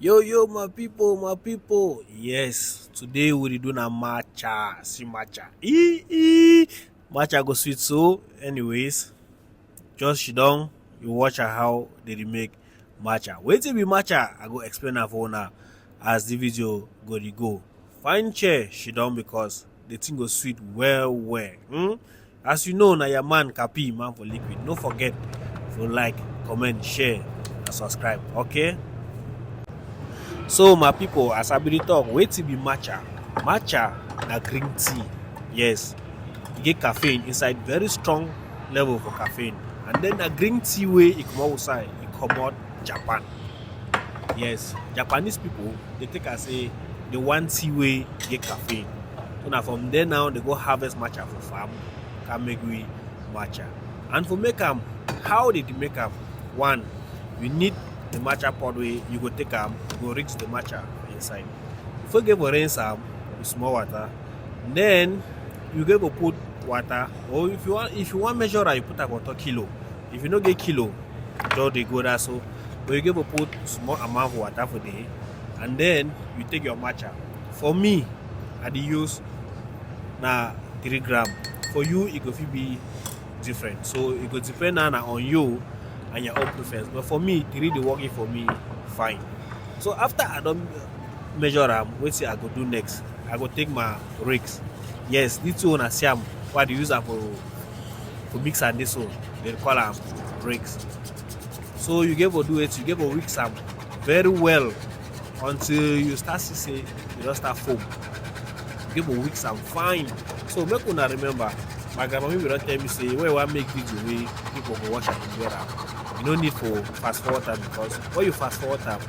Yo, my people. Yes, today we doing a matcha. See matcha. Matcha go sweet so. Anyways, just sit down. You watch how they make matcha. Wait till be matcha. I go explain that for now as the video go. Find chair, sit down because the thing go sweet well. As you know, now your man Capi Man4Liquid. Don't forget to like, comment, share, and subscribe. Okay. So my people, as I be talk, wait to be matcha. Matcha na green tea. Yes, you get caffeine inside, very strong level for caffeine. And then the green tea way it come outside, it come out Japan. Yes, Japanese people they take as a the one tea way get caffeine. So now from there now they go harvest matcha for farm, can make we matcha. And for make them, how did you make them? One, you need the matcha pod way you go take go rinse the matcha inside. If you give a rinse with small water, then you go put water, or if you want measure you put about kilo. If you don't get kilo, just they go that so. But you give a put small amount of water for day, and then you take your matcha. For me, I use now 3 grams. For you, it could be different. So it could depend on you and your own preference. But for me, 3 they working for me fine. So after I don't measure what I go do next? I go take my rakes. Yes, these two on Siam, what they use for mix and this one. They call them rakes. So you get to do it, you get to mix them very well until you start to say you don't start foam. You get to mix them fine. So make una remember, my grandma will not tell me say where I make video way people go watch and enjoy them. You don't need for fast forward time because when you fast forward time,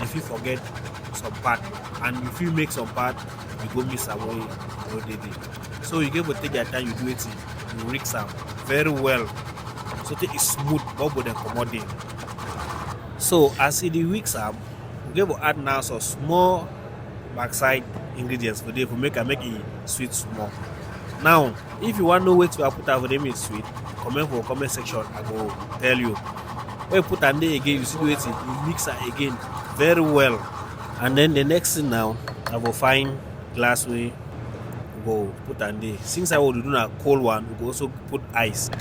if you forget some part and if you make some part, you go miss away all day. So you get to take your time, you do it, you mix them very well. So it is smooth, bubble then commodity. So as it weeks up, we get to add now some small backside ingredients for them to make it sweet small. Now, if you want to know where to put out for them is sweet, comment for the comment section. I will tell you. When you put on there again, you see it, you mix it again very well. And then the next thing now, I will find glass way, go put on there. Since I will do a cold one, we will also put ice.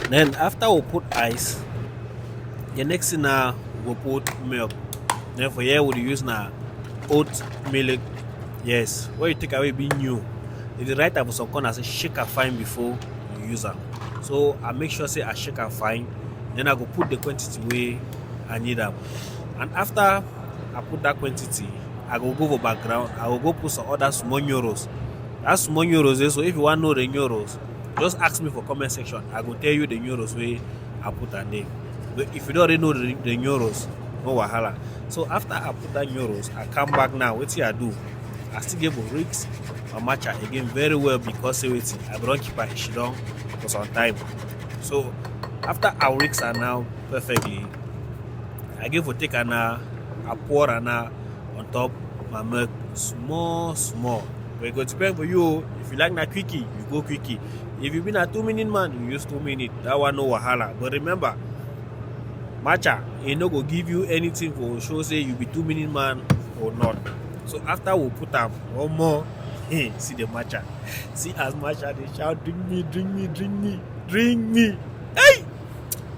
Then after we put ice, the next thing now we will put milk. Then for here we will use now oat milk. Yes, when you take away being new. It's the right type of some corner I say shake and fine before you use them. So I make sure say I shake and fine. Then I go put the quantity where I need them. And after I put that quantity, I go for background. I will go put some other small euros. That's small euros. So if you want to know the euros, just ask me for comment section. I will tell you the euros where I put on there. But if you don't already know the euros, no wahala. So after I put that euros, I come back now. What I do? I still give a rigs my matcha again very well because I don't keep it down for some time. So after our rigs are now perfectly, I give a take and I pour on top my milk small. But it go depend for you. If you like that quickie, you go quickie. If you been a 2-minute man, you use 2 minutes. That one no wahala. But remember, matcha it no go give you anything for show say you be 2-minute man or not. So after we put up one more, hey, see the matcha. See as matcha they shout, drink me. Hey!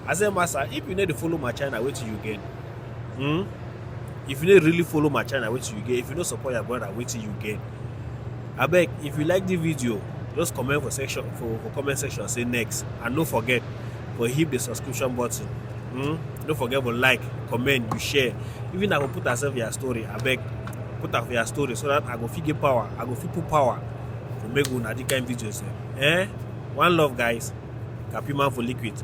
I say, Master, if you need to follow my channel, wait till you get. If you need to really follow my channel, wait till you get. If you don't support your brother, wait till you get. I beg, if you like the video, just comment for comment section, say next. And don't forget to hit the subscription button. Don't forget to like, comment, you share. Even I will put myself your story. I beg, put up your story so that I go figure power. I go feel power to make one of the kind videos. One love, guys. Capi Man4Liquid.